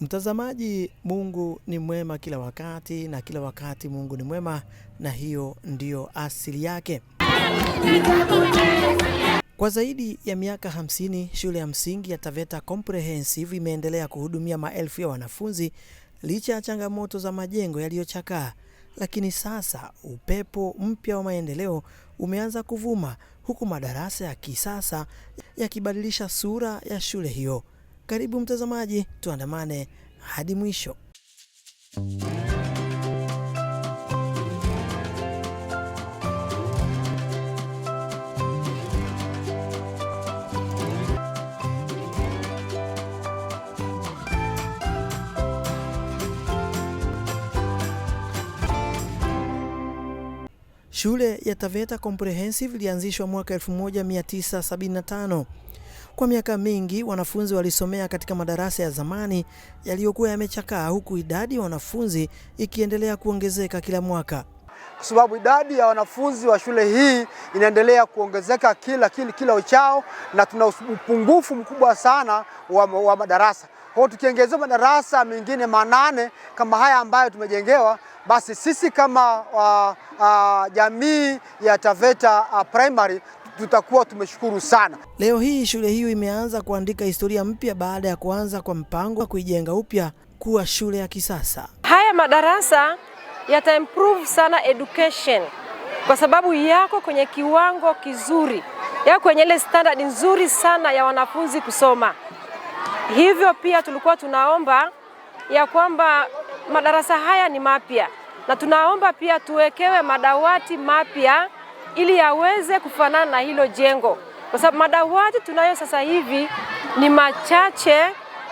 Mtazamaji, Mungu ni mwema kila wakati na kila wakati Mungu ni mwema, na hiyo ndiyo asili yake. Kwa zaidi ya miaka 50, shule ya msingi ya Taveta Comprehensive imeendelea kuhudumia maelfu ya wanafunzi licha ya changamoto za majengo yaliyochakaa. Lakini sasa upepo mpya wa maendeleo umeanza kuvuma, huku madarasa ya kisasa yakibadilisha sura ya shule hiyo. Karibu mtazamaji, tuandamane hadi mwisho. Shule ya Taveta Comprehensive ilianzishwa mwaka 1975. Kwa miaka mingi wanafunzi walisomea katika madarasa ya zamani yaliyokuwa yamechakaa, huku idadi ya wanafunzi ikiendelea kuongezeka kila mwaka. Kwa sababu idadi ya wanafunzi wa shule hii inaendelea kuongezeka kila uchao, na tuna upungufu mkubwa sana wa madarasa. Kwa hiyo tukiongezea madarasa mengine 8 kama haya ambayo tumejengewa, basi sisi kama jamii ya Taveta Primary tutakuwa tumeshukuru sana. Leo hii shule hiyo imeanza kuandika historia mpya baada ya kuanza kwa mpango wa kuijenga upya kuwa shule ya kisasa. Haya madarasa yata improve sana education kwa sababu yako kwenye kiwango kizuri, yako kwenye ile standard nzuri sana ya wanafunzi kusoma. Hivyo pia tulikuwa tunaomba ya kwamba madarasa haya ni mapya, na tunaomba pia tuwekewe madawati mapya ili yaweze kufanana na hilo jengo, kwa sababu madawati tunayo sasa hivi ni machache,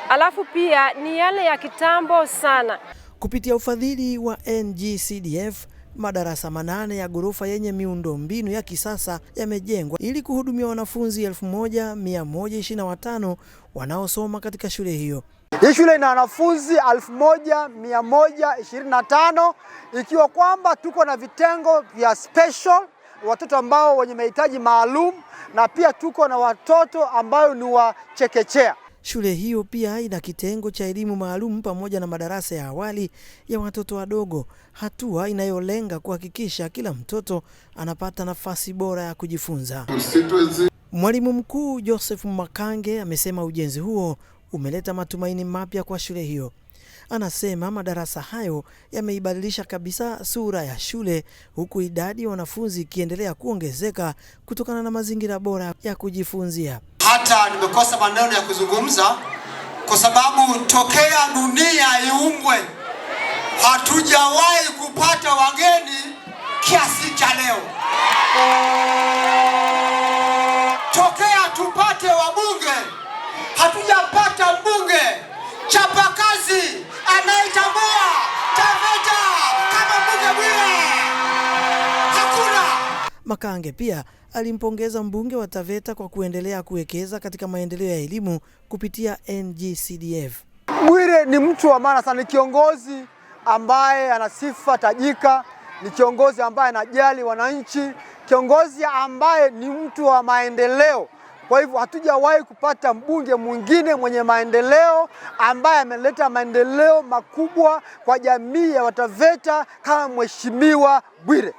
alafu pia ni yale ya kitambo sana. Kupitia ufadhili wa NGCDF, madarasa 8 ya ghorofa yenye miundo mbinu ya kisasa yamejengwa ili kuhudumia wanafunzi 1125 wanaosoma katika shule hiyo. Hii shule ina wanafunzi 1125, ikiwa kwamba tuko na vitengo vya special, watoto ambao wenye mahitaji maalum, na pia tuko na watoto ambao ni wa chekechea. Shule hiyo pia ina kitengo cha elimu maalum pamoja na madarasa ya awali ya watoto wadogo, hatua inayolenga kuhakikisha kila mtoto anapata nafasi bora ya kujifunza. Mwalimu mkuu Joseph Makange amesema ujenzi huo umeleta matumaini mapya kwa shule hiyo. Anasema madarasa hayo yameibadilisha kabisa sura ya shule, huku idadi ya wanafunzi ikiendelea kuongezeka kutokana na mazingira bora ya kujifunzia. Hata nimekosa maneno ya kuzungumza kwa sababu tokea dunia iumbwe hatujawahi kupata wageni kiasi cha leo. Tokea tupate wabunge hatujapata mbunge chapakazi anayetambua Taveta kama mbunge Bwire. Hakuna. Makange pia alimpongeza mbunge wa Taveta kwa kuendelea kuwekeza katika maendeleo ya elimu kupitia NGCDF. Bwire ni mtu wa maana sana, ni kiongozi ambaye ana sifa tajika, ni kiongozi ambaye anajali wananchi, kiongozi ambaye ni mtu wa maendeleo. Kwa hivyo hatujawahi kupata mbunge mwingine mwenye maendeleo ambaye ameleta maendeleo makubwa kwa jamii ya Wataveta kama Mheshimiwa Bwire.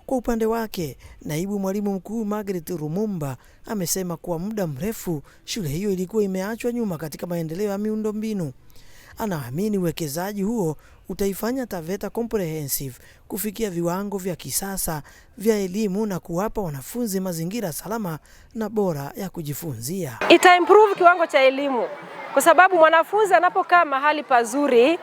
Kwa upande wake, naibu mwalimu mkuu Margaret Rumumba amesema kuwa muda mrefu shule hiyo ilikuwa imeachwa nyuma katika maendeleo ya miundombinu. Anaamini uwekezaji huo utaifanya Taveta Comprehensive kufikia viwango vya kisasa vya elimu na kuwapa wanafunzi mazingira salama na bora ya kujifunzia. Ita improve kiwango cha elimu kwa sababu mwanafunzi anapokaa mahali pazuri,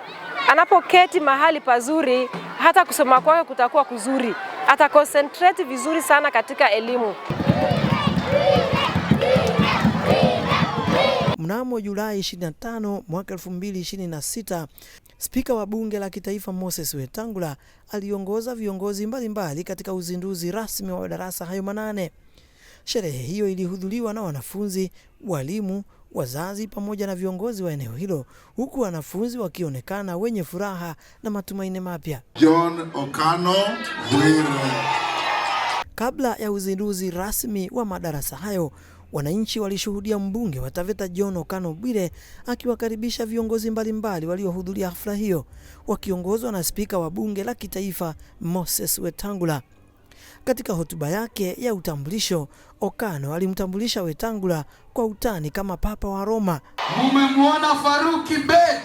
anapoketi mahali pazuri, hata kusoma kwake kutakuwa kuzuri. Ata concentrate vizuri sana katika elimu. Mnamo Julai 25 mwaka 2026, Spika wa Bunge la Kitaifa Moses Wetangula aliongoza viongozi mbalimbali katika uzinduzi rasmi wa madarasa hayo 8. Sherehe hiyo ilihudhuriwa na wanafunzi, walimu, wazazi pamoja na viongozi wa eneo hilo, huku wanafunzi wakionekana wenye furaha na matumaini mapya. John Okano Bwire. Kabla ya uzinduzi rasmi wa madarasa hayo, wananchi walishuhudia mbunge wa Taveta John Okano Bwire akiwakaribisha viongozi mbalimbali waliohudhuria hafla hiyo, wakiongozwa na spika wa bunge la kitaifa Moses Wetangula. Katika hotuba yake ya utambulisho, Okano alimtambulisha Wetangula kwa utani kama Papa wa Roma. Mumemwona Faruki Bet,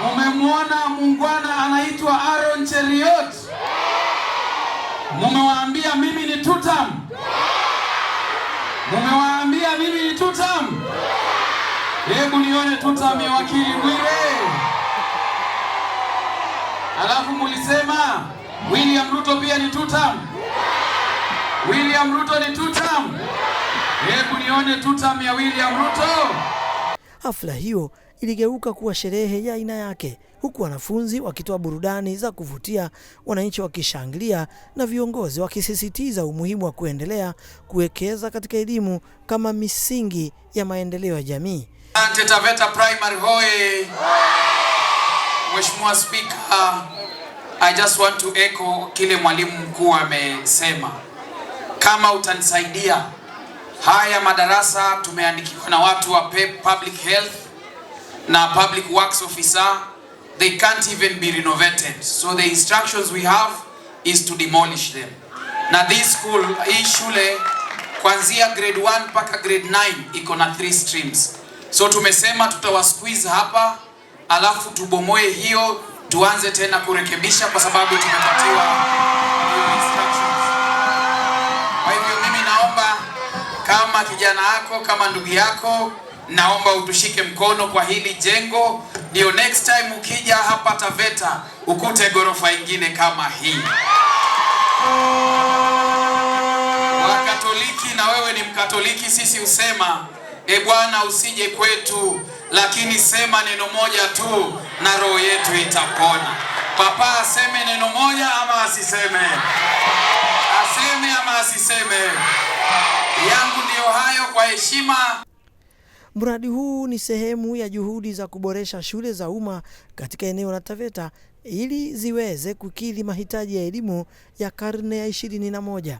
mumemwona mungwana anaitwa Aaron Cheriot, mumewaambia mimi ni tutam, mumewaambia mimi ni tutam. Hebu nione tutam ya wakili Bwire. Alafu mulisema William Ruto pia ni tutam. William Ruto ni tutam. Hebu nione tutam ya William Ruto. Hafla hiyo iligeuka kuwa sherehe ya aina yake, huku wanafunzi wakitoa burudani za kuvutia, wananchi wakishangilia na viongozi wakisisitiza umuhimu wa kuendelea kuwekeza katika elimu kama misingi ya maendeleo ya jamii. Asante Taveta Primary Hoye. Mheshimiwa Speaker, I just want to echo kile mwalimu mkuu amesema. Kama utanisaidia, haya madarasa tumeandikiwa na watu wa public health na public works officer, they can't even be renovated. So the instructions we have is to demolish them. Na this school, hii shule kuanzia grade 1 mpaka grade 9 iko na 3 streams. So tumesema tutawasqueeze hapa, alafu tubomoe hiyo, tuanze tena kurekebisha kwa sababu tumepatiwa instructions. Kwa hivyo mimi naomba kama kijana yako, kama ndugu yako, naomba utushike mkono kwa hili jengo, ndio next time ukija hapa Taveta ukute gorofa ingine kama hii. Wakatoliki, na wewe ni Mkatoliki, sisi usema Bwana usije kwetu, lakini sema neno moja tu na roho yetu itapona. Papa aseme neno moja ama asiseme? Aseme ama asiseme? Yangu ndio hayo kwa heshima. Mradi huu ni sehemu ya juhudi za kuboresha shule za umma katika eneo la Taveta ili ziweze kukidhi mahitaji ya elimu ya karne ya 21.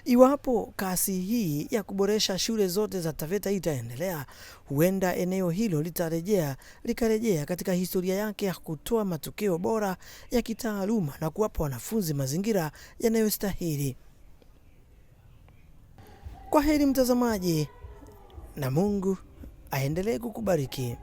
Iwapo kasi hii ya kuboresha shule zote za Taveta itaendelea, huenda eneo hilo likarejea katika historia yake ya kutoa matokeo bora ya kitaaluma na kuwapa wanafunzi mazingira yanayostahili. Kwa heri mtazamaji, na Mungu aendelee kukubariki.